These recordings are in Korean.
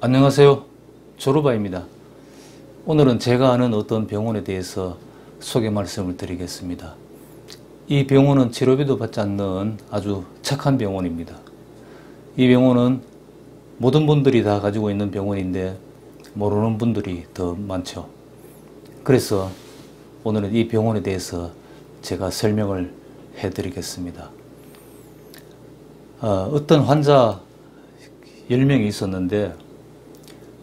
안녕하세요. 조르바입니다. 오늘은 제가 아는 어떤 병원에 대해서 소개 말씀을 드리겠습니다. 이 병원은 치료비도 받지 않는 아주 착한 병원입니다. 이 병원은 모든 분들이 다 가지고 있는 병원인데 모르는 분들이 더 많죠. 그래서 오늘은 이 병원에 대해서 제가 설명을 해드리겠습니다. 어떤 환자 10명이 있었는데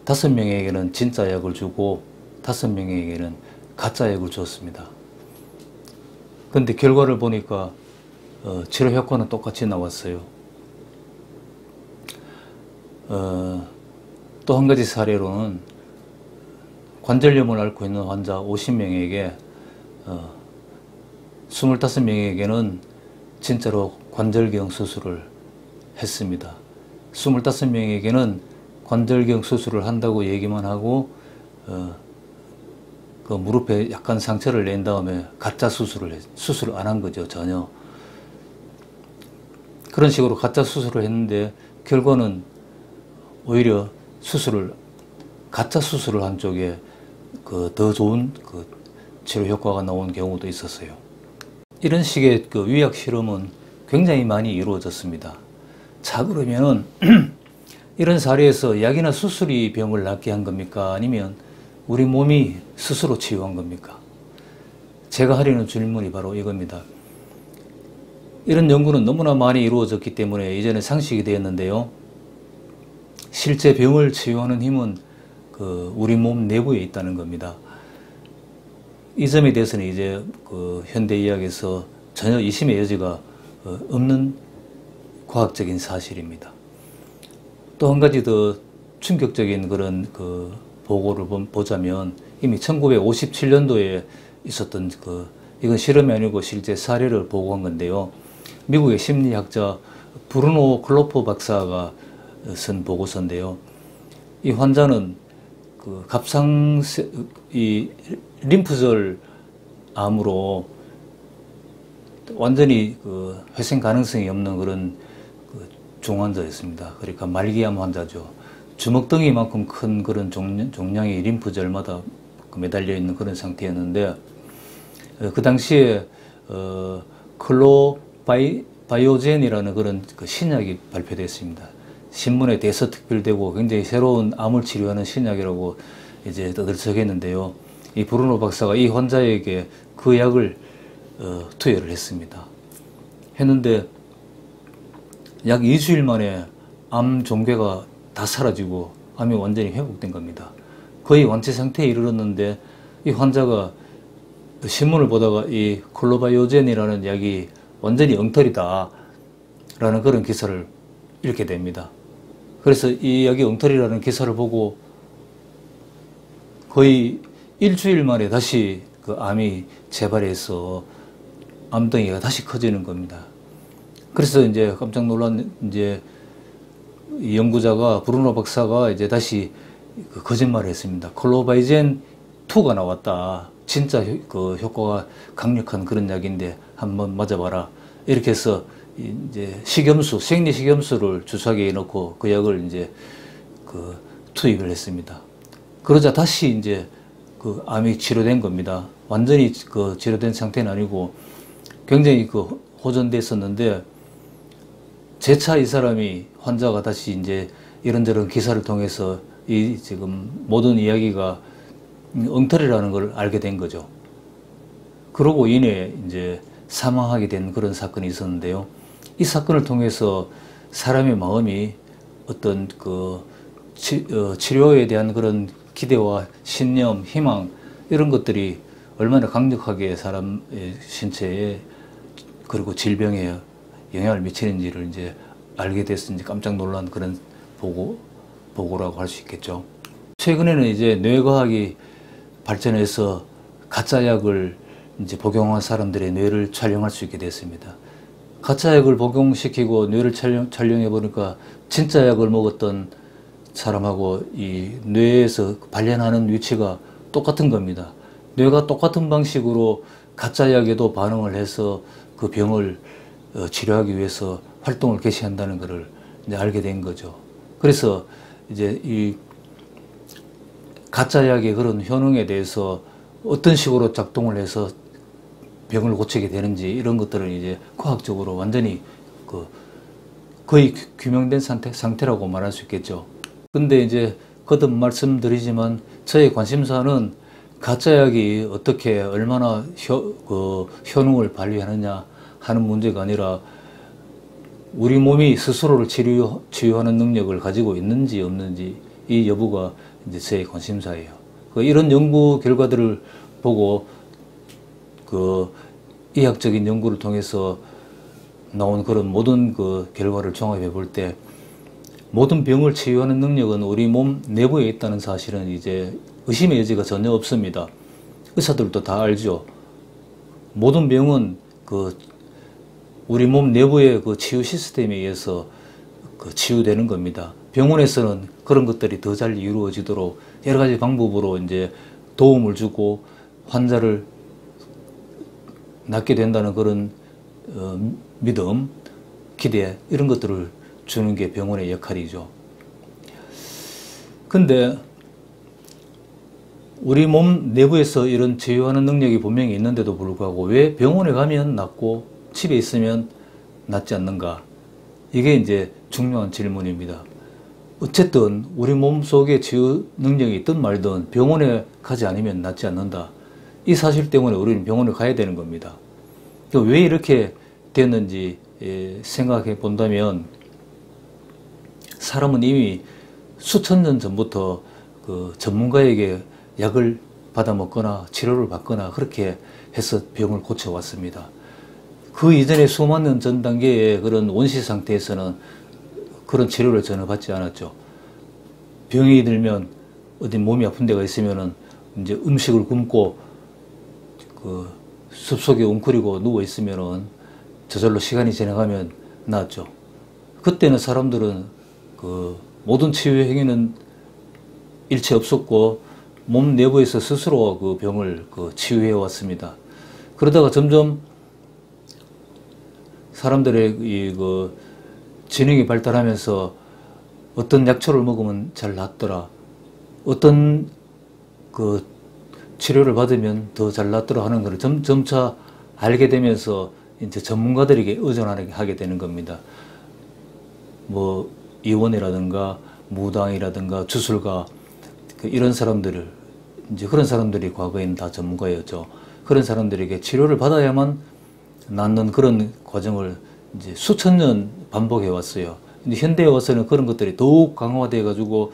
5명에게는 진짜 약을 주고 5명에게는 가짜 약을 줬습니다. 근데 결과를 보니까 치료 효과는 똑같이 나왔어요. 또 한 가지 사례로는 관절염을 앓고 있는 환자 50명에게 25명에게는 진짜로 관절경 수술을 했습니다. 25명에게는 관절경 수술을 한다고 얘기만 하고 그 무릎에 약간 상처를 낸 다음에 가짜 수술을 안 한 거죠. 전혀. 그런 식으로 가짜 수술을 했는데 결과는 오히려 가짜 수술을 한 쪽에 더 좋은 치료 효과가 나온 경우도 있었어요. 이런 식의 위약 실험은 굉장히 많이 이루어졌습니다. 자, 그러면은 이런 사례에서 약이나 수술이 병을 낫게 한 겁니까? 아니면 우리 몸이 스스로 치유한 겁니까? 제가 하려는 질문이 바로 이겁니다. 이런 연구는 너무나 많이 이루어졌기 때문에 이제는 상식이 되었는데요. 실제 병을 치유하는 힘은 우리 몸 내부에 있다는 겁니다. 이 점에 대해서는 이제 현대의학에서 전혀 의심의 여지가 없는 과학적인 사실입니다. 또 한 가지 더 충격적인 그런 보고를 보자면 이미 1957년도에 있었던 이건 실험이 아니고 실제 사례를 보고한 건데요. 미국의 심리학자 브루노 클로퍼 박사가 쓴 보고서인데요. 이 환자는 이 림프절 암으로 완전히 회생 가능성이 없는 그런 중환자였습니다. 그러니까 말기암 환자죠. 주먹덩이만큼 큰 그런 종양이 림프절마다 매달려 있는 그런 상태였는데 그 당시에 클로바이오젠이라는 그런 신약이 발표됐습니다. 신문에 대서특필되고 굉장히 새로운 암을 치료하는 신약이라고 이제 떠들썩했는데요. 이 브루노 박사가 이 환자에게 그 약을 투여를 했습니다. 했는데 약 2주일 만에 암 종괴가 다 사라지고 암이 완전히 회복된 겁니다. 거의 완치 상태에 이르렀는데 이 환자가 신문을 보다가 이 클로바이오젠이라는 약이 완전히 엉터리다 라는 그런 기사를 읽게 됩니다. 그래서 이 약이 엉터리라는 기사를 보고 거의 일주일 만에 다시 암이 재발해서 암덩이가 다시 커지는 겁니다. 그래서 이제 깜짝 놀란 이 연구자가 브루노 박사가 이제 다시 거짓말을 했습니다. 클로바이젠 2가 나왔다. 진짜 효과가 강력한 그런 약인데 한번 맞아봐라. 이렇게 해서 이제 생리 식염수를 주사기에 넣고 그 약을 이제 투입을 했습니다. 그러자 다시 이제 암이 치료된 겁니다. 완전히 치료된 상태는 아니고 굉장히 호전됐었는데 재차 이 사람이 환자가 다시 이제 이런저런 기사를 통해서 지금 모든 이야기가 엉터리라는 걸 알게 된 거죠. 그러고 인해 이제 사망하게 된 그런 사건이 있었는데요. 이 사건을 통해서 사람의 마음이 어떤 치료에 대한 그런 기대와 신념, 희망 이런 것들이 얼마나 강력하게 사람의 신체에 그리고 질병에 영향을 미치는지를 이제 알게 돼서 이제 깜짝 놀란 그런 보고라고 할 수 있겠죠. 최근에는 이제 뇌과학이 발전해서 가짜 약을 이제 복용한 사람들의 뇌를 촬영할 수 있게 됐습니다. 가짜 약을 복용시키고 뇌를 촬영해 보니까 진짜 약을 먹었던 사람하고 이 뇌에서 발현하는 위치가 똑같은 겁니다. 뇌가 똑같은 방식으로 가짜 약에도 반응을 해서 그 병을 치료하기 위해서 활동을 개시한다는 것을 이제 알게 된 거죠. 그래서 이제 이 가짜약의 그런 효능에 대해서 어떤 식으로 작동을 해서 병을 고치게 되는지 이런 것들은 이제 과학적으로 완전히 거의 규명된 상태라고 말할 수 있겠죠. 근데 이제 거듭 말씀드리지만 저의 관심사는 가짜약이 어떻게 얼마나 효능을 발휘하느냐 하는 문제가 아니라 우리 몸이 스스로를 치유하는 능력을 가지고 있는지 없는지 이 여부가 이제 제 관심사예요. 이런 연구 결과들을 보고 의학적인 연구를 통해서 나온 그런 모든 결과를 종합해 볼 때 모든 병을 치유하는 능력은 우리 몸 내부에 있다는 사실은 이제 의심의 여지가 전혀 없습니다. 의사들도 다 알죠. 모든 병은 우리 몸 내부의 치유 시스템에 의해서 치유되는 겁니다. 병원에서는 그런 것들이 더 잘 이루어지도록 여러 가지 방법으로 이제 도움을 주고 환자를 낫게 된다는 그런 믿음, 기대 이런 것들을 주는 게 병원의 역할이죠. 근데 우리 몸 내부에서 이런 치유하는 능력이 분명히 있는데도 불구하고 왜 병원에 가면 낫고 집에 있으면 낫지 않는가? 이게 이제 중요한 질문입니다. 어쨌든 우리 몸 속에 치유 능력이 있든 말든 병원에 가지 않으면 낫지 않는다. 이 사실 때문에 우리는 병원에 가야 되는 겁니다. 왜 이렇게 됐는지 생각해 본다면 사람은 이미 수천 년 전부터 전문가에게 약을 받아 먹거나 치료를 받거나 그렇게 해서 병을 고쳐왔습니다. 그 이전에 수많은 전 단계의 그런 원시 상태에서는 그런 치료를 전혀 받지 않았죠. 병이 들면 어디 몸이 아픈 데가 있으면은 이제 음식을 굶고 숲속에 웅크리고 누워 있으면은 저절로 시간이 지나가면 나았죠. 그때는 사람들은 모든 치유 행위는 일체 없었고 몸 내부에서 스스로 그 병을 치유해 왔습니다. 그러다가 점점 사람들의 지능이 발달하면서 어떤 약초를 먹으면 잘 낫더라, 어떤 치료를 받으면 더 잘 낫더라 하는 것을 점차 알게 되면서 이제 전문가들에게 의존하게 되는 겁니다. 뭐 의원이라든가 무당이라든가 주술가 이런 사람들을 이제 그런 사람들이 과거에는 다 전문가였죠. 그런 사람들에게 치료를 받아야만 낫는 그런 과정을 이제 수천 년 반복해 왔어요. 근데 현대에 와서는 그런 것들이 더욱 강화돼 가지고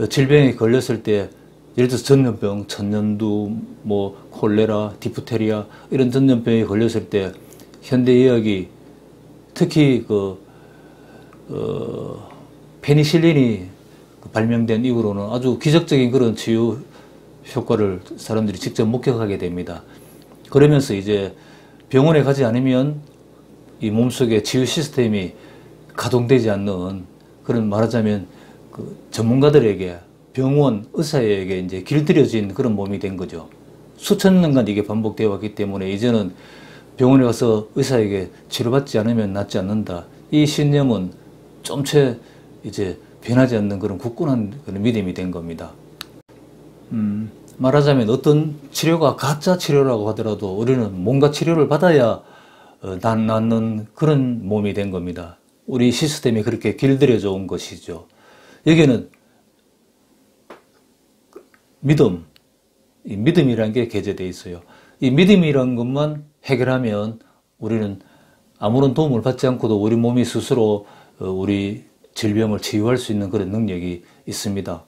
질병에 걸렸을 때 예를 들어서 전염병, 천연두, 뭐 콜레라, 디프테리아 이런 전염병에 걸렸을 때 현대의학이 특히 페니실린이 발명된 이후로는 아주 기적적인 그런 치유 효과를 사람들이 직접 목격하게 됩니다. 그러면서 이제 병원에 가지 않으면 이 몸속에 치유 시스템이 가동되지 않는 그런 말하자면 전문가들에게 병원, 의사에게 이제 길들여진 그런 몸이 된 거죠. 수천 년간 이게 반복되어 왔기 때문에 이제는 병원에 가서 의사에게 치료받지 않으면 낫지 않는다. 이 신념은 좀채 이제 변하지 않는 그런 굳건한 그런 믿음이 된 겁니다. 말하자면 어떤 치료가 가짜 치료라고 하더라도 우리는 뭔가 치료를 받아야 낫는 그런 몸이 된 겁니다. 우리 시스템이 그렇게 길들여져 온 것이죠. 여기에는 믿음이라는 게 개재되어 있어요. 이 믿음이라는 것만 해결하면 우리는 아무런 도움을 받지 않고도 우리 몸이 스스로 우리 질병을 치유할 수 있는 그런 능력이 있습니다.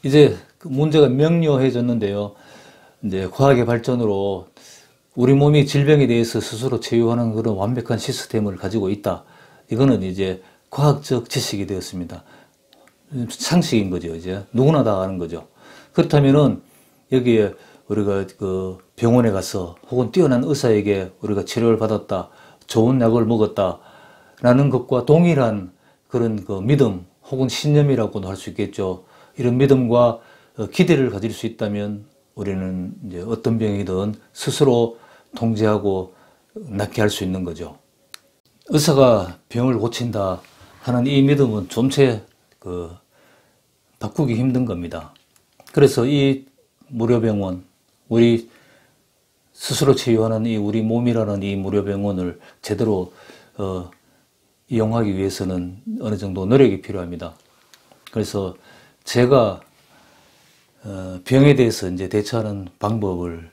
이제 문제가 명료해졌는데요. 이제 과학의 발전으로 우리 몸이 질병에 대해서 스스로 치유하는 그런 완벽한 시스템을 가지고 있다. 이거는 이제 과학적 지식이 되었습니다. 상식인 거죠. 이제 누구나 다 아는 거죠. 그렇다면은 여기에 우리가 병원에 가서 혹은 뛰어난 의사에게 우리가 치료를 받았다, 좋은 약을 먹었다 라는 것과 동일한 그런 믿음 혹은 신념이라고도 할 수 있겠죠. 이런 믿음과 기대를 가질 수 있다면 우리는 이제 어떤 병이든 스스로 통제하고 낫게 할 수 있는 거죠. 의사가 병을 고친다 하는 이 믿음은 좀채 바꾸기 힘든 겁니다. 그래서 이 무료병원, 우리 스스로 치유하는 이 우리 몸이라는 이 무료병원을 제대로 이용하기 위해서는 어느 정도 노력이 필요합니다. 그래서 제가 병에 대해서 이제 대처하는 방법을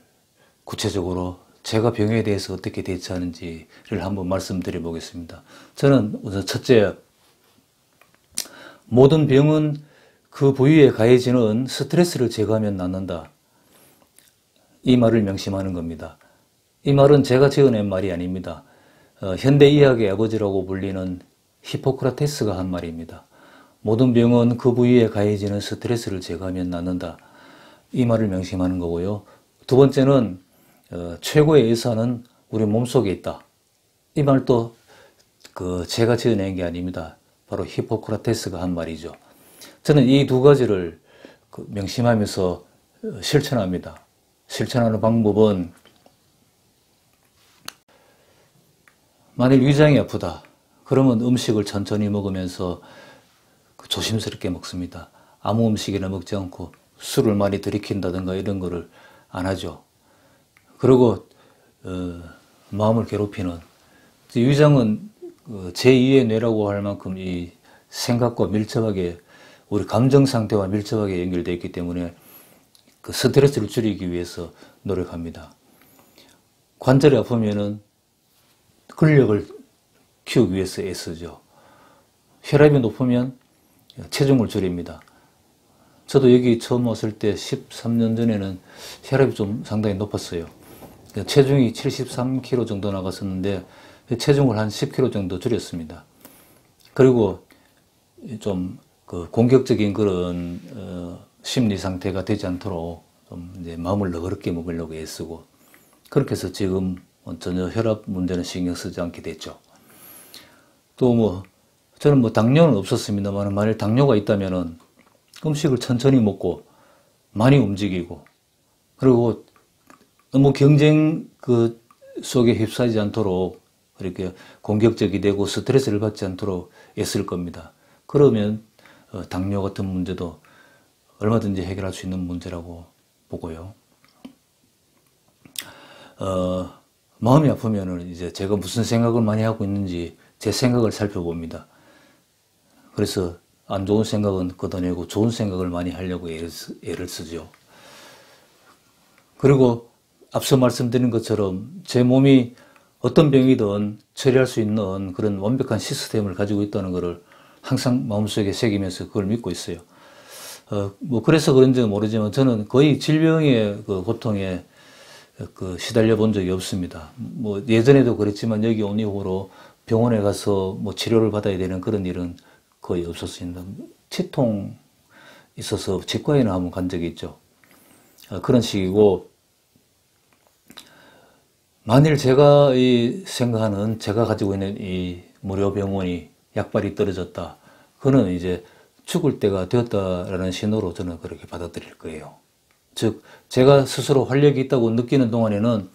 구체적으로 제가 병에 대해서 어떻게 대처하는지를 한번 말씀드려 보겠습니다. 저는 우선 첫째, 모든 병은 그 부위에 가해지는 스트레스를 제거하면 낫는다. 이 말을 명심하는 겁니다. 이 말은 제가 지어낸 말이 아닙니다. 현대의학의 아버지라고 불리는 히포크라테스가 한 말입니다. 모든 병은 그 부위에 가해지는 스트레스를 제거하면 낫는다. 이 말을 명심하는 거고요. 두 번째는 최고의 의사는 우리 몸속에 있다. 이 말도 제가 지어낸 게 아닙니다. 바로 히포크라테스가 한 말이죠. 저는 이 두 가지를 명심하면서 실천합니다. 실천하는 방법은, 만일 위장이 아프다. 그러면 음식을 천천히 먹으면서 조심스럽게 먹습니다. 아무 음식이나 먹지 않고 술을 많이 들이킨다든가 이런 거를 안 하죠. 그리고 마음을 괴롭히는, 위장은 제2의 뇌라고 할 만큼 이 생각과 밀접하게, 우리 감정 상태와 밀접하게 연결되어 있기 때문에 그 스트레스를 줄이기 위해서 노력합니다. 관절이 아프면은 근력을 키우기 위해서 애쓰죠. 혈압이 높으면 체중을 줄입니다. 저도 여기 처음 왔을 때 13년 전에는 혈압이 좀 상당히 높았어요. 체중이 73kg 정도 나갔었는데 체중을 한 10kg 정도 줄였습니다. 그리고 좀 공격적인 그런 심리 상태가 되지 않도록 좀 이제 마음을 너그럽게 먹으려고 애쓰고, 그렇게 해서 지금 전혀 혈압 문제는 신경 쓰지 않게 됐죠. 또 저는 당뇨는 없었습니다만, 만일 당뇨가 있다면은 음식을 천천히 먹고 많이 움직이고, 그리고 너무 경쟁 속에 휩싸이지 않도록 이렇게 공격적이 되고 스트레스를 받지 않도록 애쓸 겁니다. 그러면 당뇨 같은 문제도 얼마든지 해결할 수 있는 문제라고 보고요. 마음이 아프면은 이제 제가 무슨 생각을 많이 하고 있는지 제 생각을 살펴봅니다. 그래서 안 좋은 생각은 걷어내고 좋은 생각을 많이 하려고 애를 쓰죠. 그리고 앞서 말씀드린 것처럼 제 몸이 어떤 병이든 처리할 수 있는 그런 완벽한 시스템을 가지고 있다는 것을 항상 마음속에 새기면서 그걸 믿고 있어요. 그래서 그런지는 모르지만 저는 거의 질병의 고통에 시달려 본 적이 없습니다. 예전에도 그랬지만 여기 온 이후로 병원에 가서 치료를 받아야 되는 그런 일은 거의 없었습니다. 치통 있어서 치과에는 한번 간 적이 있죠. 그런 식이고, 만일 제가 생각하는, 제가 가지고 있는 이 무료병원이 약발이 떨어졌다. 그거는 이제 죽을 때가 되었다라는 신호로 저는 그렇게 받아들일 거예요. 즉, 제가 스스로 활력이 있다고 느끼는 동안에는,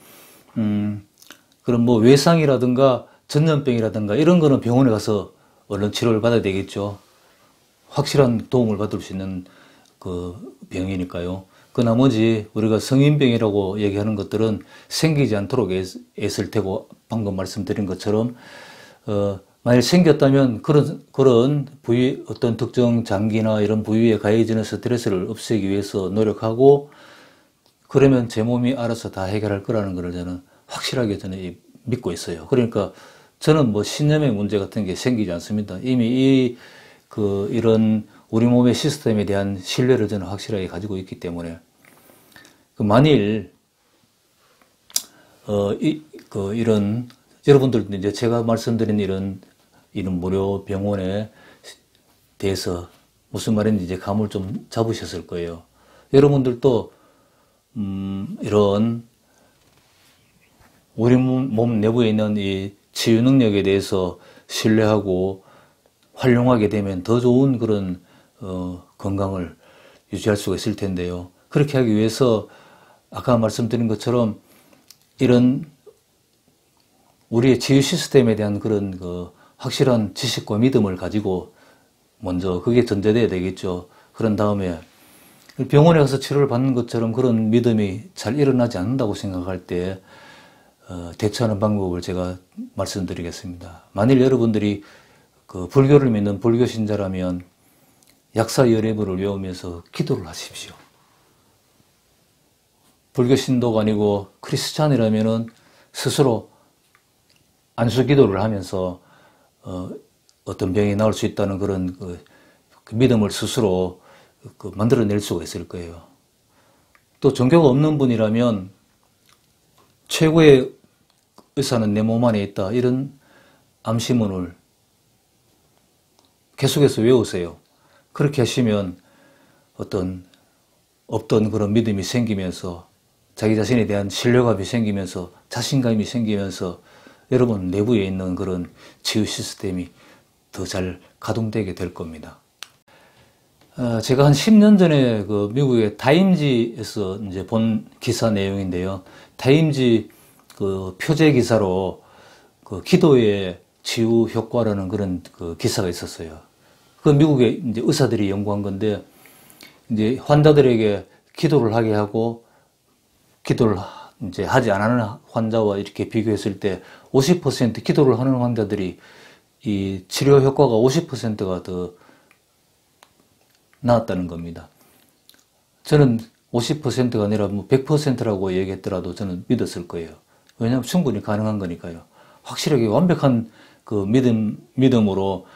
그런 외상이라든가 전염병이라든가 이런 거는 병원에 가서 얼른 치료를 받아야 되겠죠. 확실한 도움을 받을 수 있는 병이니까요. 그 나머지 우리가 성인병이라고 얘기하는 것들은 생기지 않도록 애쓸 테고, 방금 말씀드린 것처럼 만일 생겼다면 그런 부위, 어떤 특정 장기나 이런 부위에 가해지는 스트레스를 없애기 위해서 노력하고, 그러면 제 몸이 알아서 다 해결할 거라는 것을 저는 확실하게 저는 믿고 있어요. 그러니까 저는 신념의 문제 같은 게 생기지 않습니다. 이미 이런 우리 몸의 시스템에 대한 신뢰를 저는 확실하게 가지고 있기 때문에, 만일 이런 여러분들도 이제 제가 말씀드린 이런 무료 병원에 대해서 무슨 말인지 이제 감을 좀 잡으셨을 거예요. 여러분들도 이런 우리 몸 내부에 있는 이 치유 능력에 대해서 신뢰하고 활용하게 되면 더 좋은 그런 건강을 유지할 수가 있을 텐데요. 그렇게 하기 위해서 아까 말씀드린 것처럼 이런 우리의 치유 시스템에 대한 그런 확실한 지식과 믿음을 가지고 먼저 그게 전제돼야 되겠죠. 그런 다음에 병원에 가서 치료를 받는 것처럼 그런 믿음이 잘 일어나지 않는다고 생각할 때 대처하는 방법을 제가 말씀드리겠습니다. 만일 여러분들이 그 불교를 믿는 불교 신자라면 약사열애부를 외우면서 기도를 하십시오. 불교 신도가 아니고 크리스찬이라면은 스스로 안수 기도를 하면서 어떤 병이 나을 수 있다는 그런 그 믿음을 스스로 만들어낼 수가 있을 거예요. 또 종교가 없는 분이라면 최고의 의사는 내 몸 안에 있다, 이런 암시문을 계속해서 외우세요. 그렇게 하시면 없던 그런 믿음이 생기면서 자기 자신에 대한 신뢰감이 생기면서 자신감이 생기면서 여러분 내부에 있는 그런 치유 시스템이 더 잘 가동되게 될 겁니다. 제가 한 10년 전에 그 미국의 타임지에서 이제 본 기사 내용인데요. 타임지 그 표제 기사로 그 기도의 치유 효과라는 그런 그 기사가 있었어요. 그 미국의 이제 의사들이 연구한 건데, 이제 환자들에게 기도를 하게 하고 기도를 이제 하지 않는 환자와 이렇게 비교했을 때 50% 기도를 하는 환자들이 이 치료 효과가 50%가 더 나았다는 겁니다. 저는 50%가 아니라 뭐 100%라고 얘기했더라도 저는 믿었을 거예요. 왜냐하면 충분히 가능한 거니까요. 확실하게 완벽한 그 믿음으로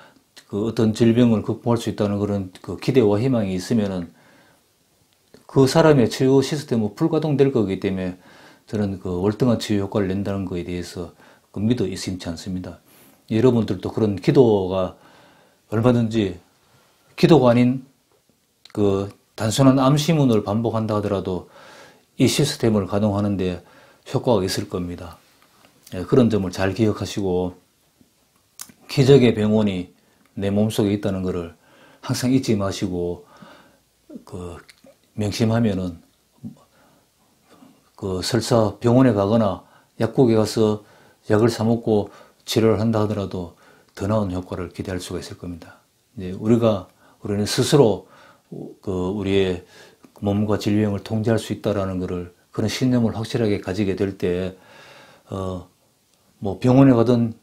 그 어떤 질병을 극복할 수 있다는 그런 그 기대와 희망이 있으면은 그 사람의 치유 시스템은 불가동될 거기 때문에 저는 그 월등한 치유 효과를 낸다는 거에 대해서 그 믿어 의심치 않습니다. 여러분들도 그런 기도가 얼마든지 기도가 아닌 그 단순한 암시문을 반복한다 하더라도 이 시스템을 가동하는데 효과가 있을 겁니다. 그런 점을 잘 기억하시고 기적의 병원이 내 몸속에 있다는 것을 항상 잊지 마시고 그 명심하면은 그 설사 병원에 가거나 약국에 가서 약을 사 먹고 치료를 한다 하더라도 더 나은 효과를 기대할 수가 있을 겁니다. 이제 우리는 스스로 그 우리의 몸과 질병을 통제할 수 있다라는 것을 그런 신념을 확실하게 가지게 될 때 뭐 병원에 가든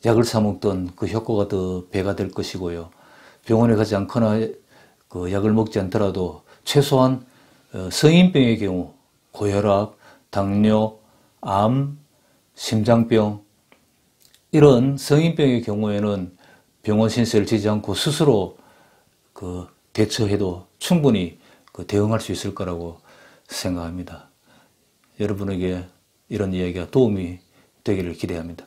약을 사 먹든 그 효과가 더 배가 될 것이고요. 병원에 가지 않거나 그 약을 먹지 않더라도 최소한 성인병의 경우 고혈압, 당뇨, 암, 심장병 이런 성인병의 경우에는 병원 신세를 지지 않고 스스로 그 대처해도 충분히 그 대응할 수 있을 거라고 생각합니다. 여러분에게 이런 이야기가 도움이 되기를 기대합니다.